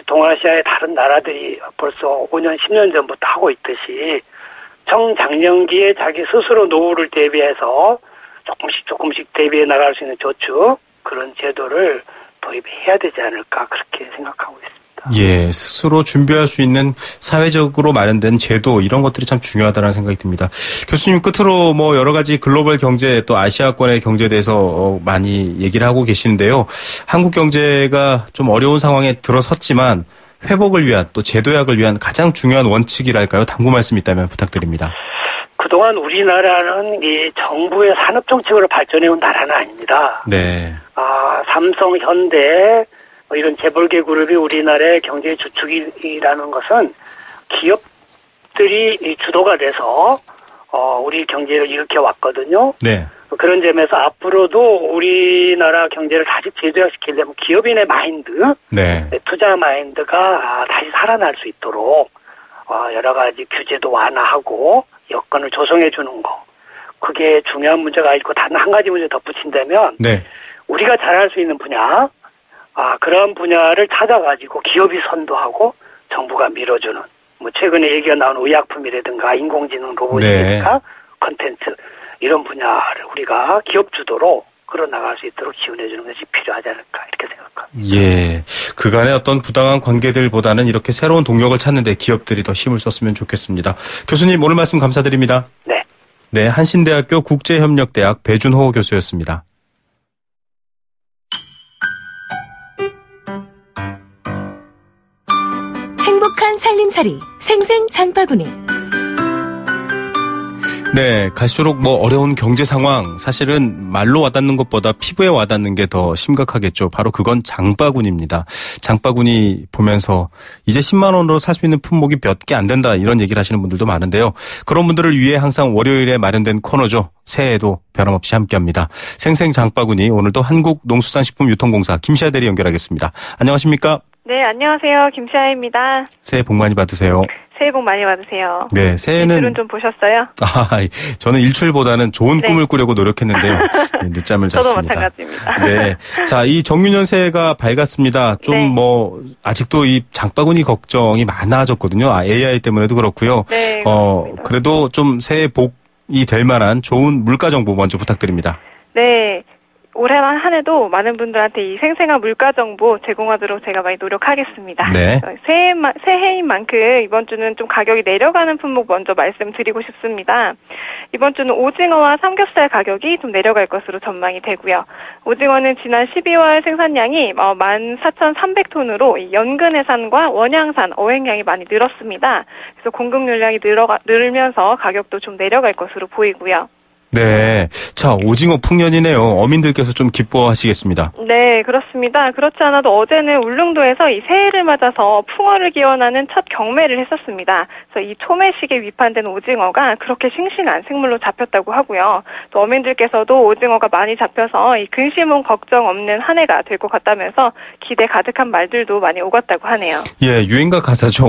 동아시아의 다른 나라들이 벌써 5년, 10년 전부터 하고 있듯이 정장년기에 자기 스스로 노후를 대비해서 조금씩 대비해 나갈 수 있는 저축 그런 제도를 도입해야 되지 않을까 그렇게 생각하고 있습니다. 예, 스스로 준비할 수 있는 사회적으로 마련된 제도 이런 것들이 참 중요하다는 생각이 듭니다. 교수님 끝으로 뭐 여러 가지 글로벌 경제 또 아시아권의 경제에 대해서 많이 얘기를 하고 계시는데요. 한국 경제가 좀 어려운 상황에 들어섰지만 회복을 위한 또 제도약을 위한 가장 중요한 원칙이랄까요? 당부 말씀 있다면 부탁드립니다. 그동안 우리나라는 이 정부의 산업 정책으로 발전해온 나라는 아닙니다. 네. 삼성, 현대 이런 재벌계 그룹이 우리나라의 경제 주축이라는 것은 기업들이 주도가 돼서 우리 경제를 일으켜 왔거든요. 네. 그런 점에서 앞으로도 우리나라 경제를 다시 제도화시키려면 기업인의 마인드, 네. 투자 마인드가 다시 살아날 수 있도록 여러 가지 규제도 완화하고 여건을 조성해 주는 거. 그게 중요한 문제가 있고 단 한 가지 문제 덧붙인다면 네. 우리가 잘할 수 있는 분야, 그런 분야를 찾아가지고 기업이 선도하고 정부가 밀어주는 뭐 최근에 얘기가 나온 의약품이라든가 인공지능 로봇이라든가 콘텐츠 이런 분야를 우리가 기업 주도로 끌어나갈 수 있도록 지원해 주는 것이 필요하지 않을까 이렇게 생각합니다. 예, 그간의 어떤 부당한 관계들보다는 이렇게 새로운 동력을 찾는 데 기업들이 더 힘을 썼으면 좋겠습니다. 교수님 오늘 말씀 감사드립니다. 네. 네, 한신대학교 국제협력대학 배준호 교수였습니다. 행복한 살림살이 생생 장바구니. 네, 갈수록 뭐 어려운 경제 상황 사실은 말로 와닿는 것보다 피부에 와닿는 게 더 심각하겠죠. 바로 그건 장바구니입니다. 장바구니 보면서 이제 10만 원으로 살 수 있는 품목이 몇 개 안 된다 이런 얘기를 하시는 분들도 많은데요. 그런 분들을 위해 항상 월요일에 마련된 코너죠. 새해에도 변함없이 함께합니다. 생생 장바구니 오늘도 한국농수산식품유통공사 김시아 대리 연결하겠습니다. 안녕하십니까? 네, 안녕하세요. 김시아입니다. 새해 복 많이 받으세요. 새해 복 많이 받으세요. 네, 새해는 일출은 좀 보셨어요? 저는 일출보다는 좋은 꿈을 꾸려고 노력했는데요. 늦잠을 잤습니다. 저도 마찬가지입니다. 네, 자, 이 정유년 새해가 밝았습니다. 좀 뭐 아직도 이 장바구니 걱정이 많아졌거든요. AI 때문에도 그렇고요. 네, 그래도 좀 새해 복이 될 만한 좋은 물가 정보 먼저 부탁드립니다. 네. 올해 한 해도 많은 분들한테 이 생생한 물가 정보 제공하도록 제가 많이 노력하겠습니다. 네. 새해인 만큼 이번 주는 좀 가격이 내려가는 품목 먼저 말씀드리고 싶습니다. 이번 주는 오징어와 삼겹살 가격이 좀 내려갈 것으로 전망이 되고요. 오징어는 지난 12월 생산량이 14,300톤으로 연근해산과 원양산 어획량이 많이 늘었습니다. 그래서 공급 물량이 늘면서 가격도 좀 내려갈 것으로 보이고요. 네. 자, 오징어 풍년이네요. 어민들께서 좀 기뻐하시겠습니다. 네, 그렇습니다. 그렇지 않아도 어제는 울릉도에서 이 새해를 맞아서 풍어를 기원하는 첫 경매를 했었습니다. 그래서 이 초매식에 위판된 오징어가 그렇게 싱싱한 생물로 잡혔다고 하고요. 또 어민들께서도 오징어가 많이 잡혀서 이 근심은 걱정 없는 한 해가 될 것 같다면서 기대 가득한 말들도 많이 오갔다고 하네요. 예, 유행가 가사죠.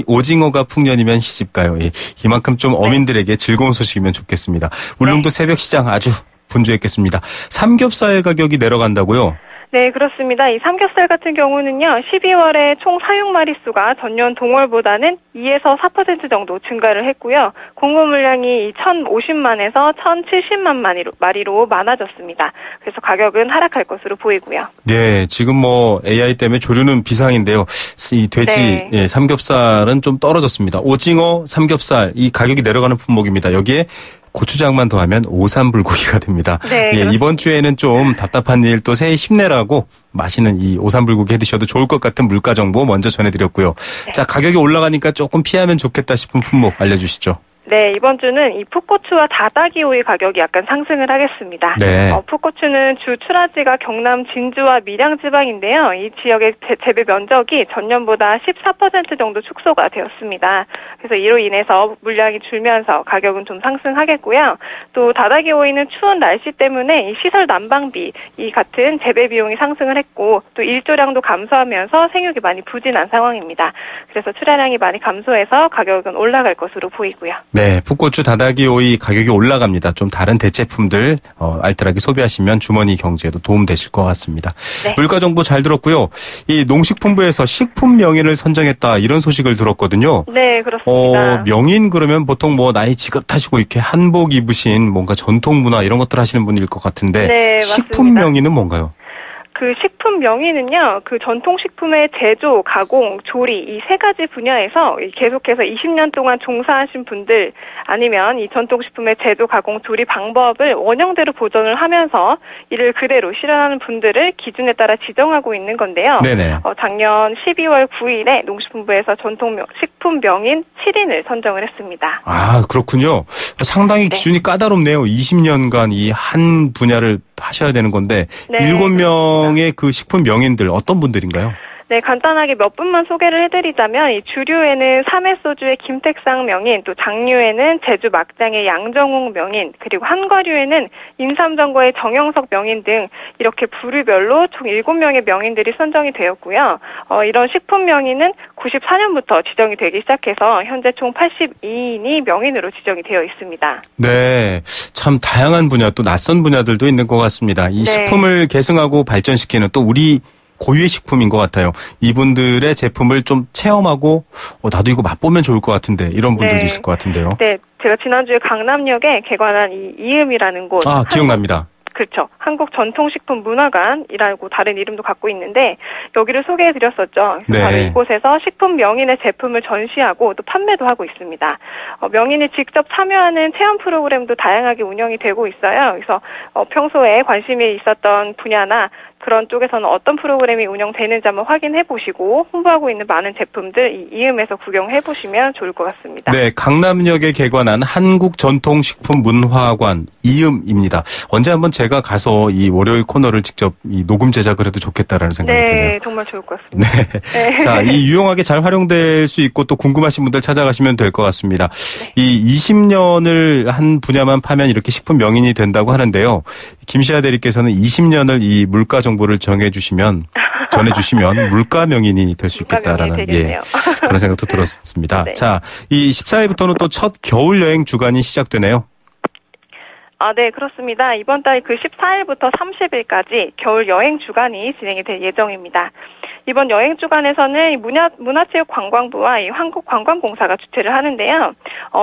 오징어가 풍년이면 시집가요. 예, 이만큼 좀 어민들에게 즐거운 소식이면 좋겠습니다. 울릉도 새벽 시장 아주 분주했겠습니다. 삼겹살 가격이 내려간다고요? 네, 그렇습니다. 이 삼겹살 같은 경우는요, 12월에 총 사육 마리수가 전년 동월보다는 2에서 4% 정도 증가를 했고요. 공급 물량이 1,050만에서 1,070만 마리로 많아졌습니다. 그래서 가격은 하락할 것으로 보이고요. 네, 지금 뭐 AI 때문에 조류는 비상인데요. 이 돼지, 예, 삼겹살은 좀 떨어졌습니다. 오징어, 삼겹살 이 가격이 내려가는 품목입니다. 여기에 고추장만 더하면 오삼불고기가 됩니다. 네, 예, 이번 주에는 좀 답답한 일 또 새해 힘내라고 맛있는 이 오삼불고기 해드셔도 좋을 것 같은 물가 정보 먼저 전해드렸고요. 네. 자, 가격이 올라가니까 조금 피하면 좋겠다 싶은 품목 알려주시죠. 네, 이번 주는 이 풋고추와 다다기 오이 가격이 약간 상승을 하겠습니다. 네. 풋고추는 주 출하지가 경남 진주와 밀양 지방인데요. 이 지역의 재배 면적이 전년보다 14% 정도 축소가 되었습니다. 그래서 이로 인해서 물량이 줄면서 가격은 좀 상승하겠고요. 또 다다기 오이는 추운 날씨 때문에 이 시설 난방비 이 같은 재배 비용이 상승을 했고 또 일조량도 감소하면서 생육이 많이 부진한 상황입니다. 그래서 출하량이 많이 감소해서 가격은 올라갈 것으로 보이고요. 네, 풋고추 다다기 오이 가격이 올라갑니다. 좀 다른 대체품들 알뜰하게 소비하시면 주머니 경제에도 도움 되실 것 같습니다. 네. 물가 정보 잘 들었고요. 이 농식품부에서 식품 명인을 선정했다 이런 소식을 들었거든요. 네, 그렇습니다. 명인 그러면 보통 뭐 나이 지긋하시고 이렇게 한복 입으신 뭔가 전통 문화 이런 것들 하시는 분일 것 같은데 네, 식품 맞습니다. 명인은 뭔가요? 그 식품 명인은요, 그 전통식품의 제조, 가공, 조리 이 세 가지 분야에서 계속해서 20년 동안 종사하신 분들 아니면 이 전통식품의 제조, 가공, 조리 방법을 원형대로 보존을 하면서 이를 그대로 실현하는 분들을 기준에 따라 지정하고 있는 건데요. 네네. 작년 12월 9일에 농식품부에서 식품 명인 7인을 선정을 했습니다. 아, 그렇군요. 상당히 네. 기준이 까다롭네요. 20년간 이 한 분야를 하셔야 되는 건데 네, 7명의 그 식품 명인들 어떤 분들인가요? 네, 간단하게 몇 분만 소개를 해드리자면 이 주류에는 삼해소주의 김택상 명인, 또 장류에는 제주 막장의 양정욱 명인, 그리고 한과류에는 인삼전거의 정영석 명인 등 이렇게 부류별로 총 7명의 명인들이 선정이 되었고요. 이런 식품 명인은 94년부터 지정이 되기 시작해서 현재 총 82인이 명인으로 지정이 되어 있습니다. 네, 참 다양한 분야 또 낯선 분야들도 있는 것 같습니다. 이 네. 식품을 계승하고 발전시키는 또 우리 고유의 식품인 것 같아요. 이분들의 제품을 좀 체험하고 나도 이거 맛보면 좋을 것 같은데 이런 분들도 네. 있을 것 같은데요. 네, 제가 지난주에 강남역에 개관한 이 이음이라는 곳. 아, 기억납니다. 그렇죠. 한국전통식품문화관이라고 다른 이름도 갖고 있는데 여기를 소개해드렸었죠. 그래서 네. 바로 이곳에서 식품 명인의 제품을 전시하고 또 판매도 하고 있습니다. 명인이 직접 참여하는 체험 프로그램도 다양하게 운영이 되고 있어요. 그래서 평소에 관심이 있었던 분야나 그런 쪽에서는 어떤 프로그램이 운영되는지 한번 확인해 보시고 홍보하고 있는 많은 제품들 이음에서 구경해 보시면 좋을 것 같습니다. 네, 강남역에 개관한 한국전통식품문화관 이음입니다. 언제 한번 제가 가서 이 월요일 코너를 직접 이 녹음 제작을 해도 좋겠다라는 생각이 드네요. 네, 정말 좋을 것 같습니다. 네. 자, 이 유용하게 잘 활용될 수 있고 또 궁금하신 분들 찾아가시면 될 것 같습니다. 이 20년을 한 분야만 파면 이렇게 식품 명인이 된다고 하는데요. 김시아 대리께서는 20년을 이 물가 정보를 전해주시면 물가 명인이 될 수 있겠다라는 그런 생각도 들었습니다. 네. 자, 이 14일부터는 또 첫 겨울 여행 주간이 시작되네요. 아, 네, 그렇습니다. 이번 달 그 14일부터 30일까지 겨울 여행 주간이 진행이 될 예정입니다. 이번 여행 주간에서는 문화체육관광부와 이 한국관광공사가 주최를 하는데요.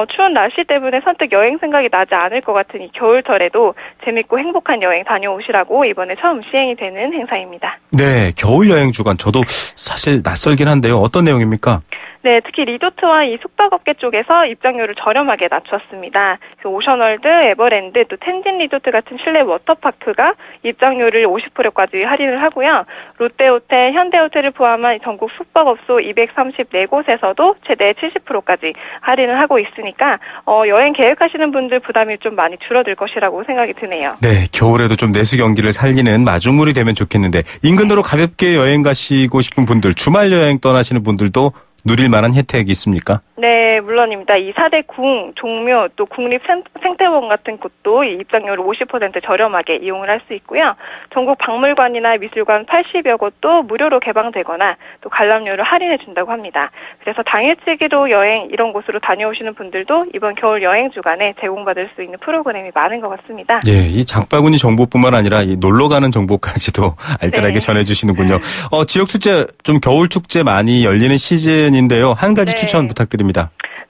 추운 날씨 때문에 선뜻 여행 생각이 나지 않을 것 같은 이 겨울철에도 재밌고 행복한 여행 다녀오시라고 이번에 처음 시행이 되는 행사입니다. 네, 겨울 여행 주간 저도 사실 낯설긴 한데요. 어떤 내용입니까? 네, 특히 리조트와 이 숙박업계 쪽에서 입장료를 저렴하게 낮췄습니다. 오션월드, 에버랜드, 또 텐진 리조트 같은 실내 워터파크가 입장료를 50%까지 할인을 하고요. 롯데호텔, 현대호텔을 포함한 전국 숙박업소 234곳에서도 최대 70%까지 할인을 하고 있으니까 여행 계획하시는 분들 부담이 좀 많이 줄어들 것이라고 생각이 드네요. 네, 겨울에도 좀 내수 경기를 살리는 마중물이 되면 좋겠는데 인근으로 가볍게 여행 가시고 싶은 분들, 주말 여행 떠나시는 분들도 누릴 만한 혜택이 있습니까? 네, 물론입니다. 이 4대 궁, 종묘, 또 국립생태원 같은 곳도 이 입장료를 50% 저렴하게 이용을 할 수 있고요. 전국 박물관이나 미술관 80여 곳도 무료로 개방되거나 또 관람료를 할인해 준다고 합니다. 그래서 당일치기로 여행 이런 곳으로 다녀오시는 분들도 이번 겨울 여행 주간에 제공받을 수 있는 프로그램이 많은 것 같습니다. 예, 이 장바구니 정보뿐만 아니라 이 놀러 가는 정보까지도 알뜰하게 네. 전해주시는군요. 지역 축제, 좀 겨울 축제 많이 열리는 시즌인데요. 한 가지 네. 추천 부탁드립니다.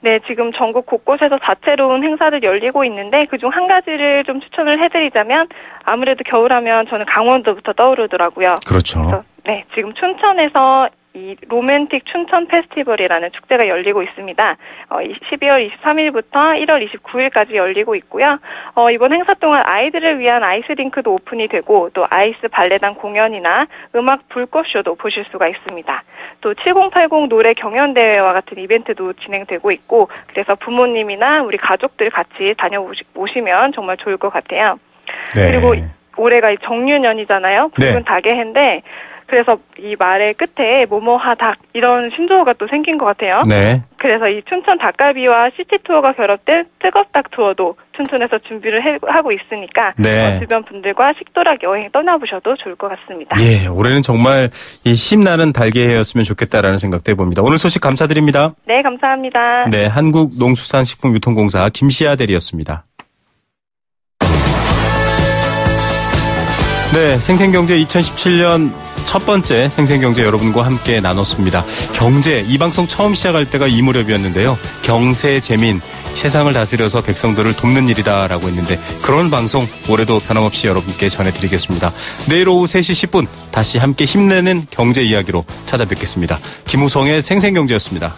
네, 지금 전국 곳곳에서 다채로운 행사들 열리고 있는데 그중 한 가지를 좀 추천을 해드리자면 아무래도 겨울하면 저는 강원도부터 떠오르더라고요. 그렇죠. 그래서 네, 지금 춘천에서 이 로맨틱 춘천 페스티벌이라는 축제가 열리고 있습니다. 12월 23일부터 1월 29일까지 열리고 있고요. 이번 행사 동안 아이들을 위한 아이스링크도 오픈이 되고 또 아이스 발레단 공연이나 음악 불꽃쇼도 보실 수가 있습니다. 또 7080 노래 경연대회와 같은 이벤트도 진행되고 있고 그래서 부모님이나 우리 가족들 같이 다녀오시면 정말 좋을 것 같아요. 네. 그리고 올해가 정유년이잖아요. 붉은 네. 닭의 해인데 그래서 이 말의 끝에 뭐뭐하닭 이런 신조어가 또 생긴 것 같아요. 네. 그래서 이 춘천 닭갈비와 시티투어가 결합된 뜨겁닭 투어도 춘천에서 준비를 하고 있으니까 네. 주변 분들과 식도락 여행 떠나보셔도 좋을 것 같습니다. 예, 올해는 정말 이 힘나는 달개해였으면 좋겠다라는 생각도 해봅니다. 오늘 소식 감사드립니다. 네, 감사합니다. 네, 한국농수산식품유통공사 김시아 대리였습니다. 네, 생생경제 2017년 첫 번째 생생경제 여러분과 함께 나눴습니다. 경제, 이 방송 처음 시작할 때가 이 무렵이었는데요. 경세재민, 세상을 다스려서 백성들을 돕는 일이다라고 했는데 그런 방송 올해도 변함없이 여러분께 전해드리겠습니다. 내일 오후 3시 10분 다시 함께 힘내는 경제 이야기로 찾아뵙겠습니다. 김우성의 생생경제였습니다.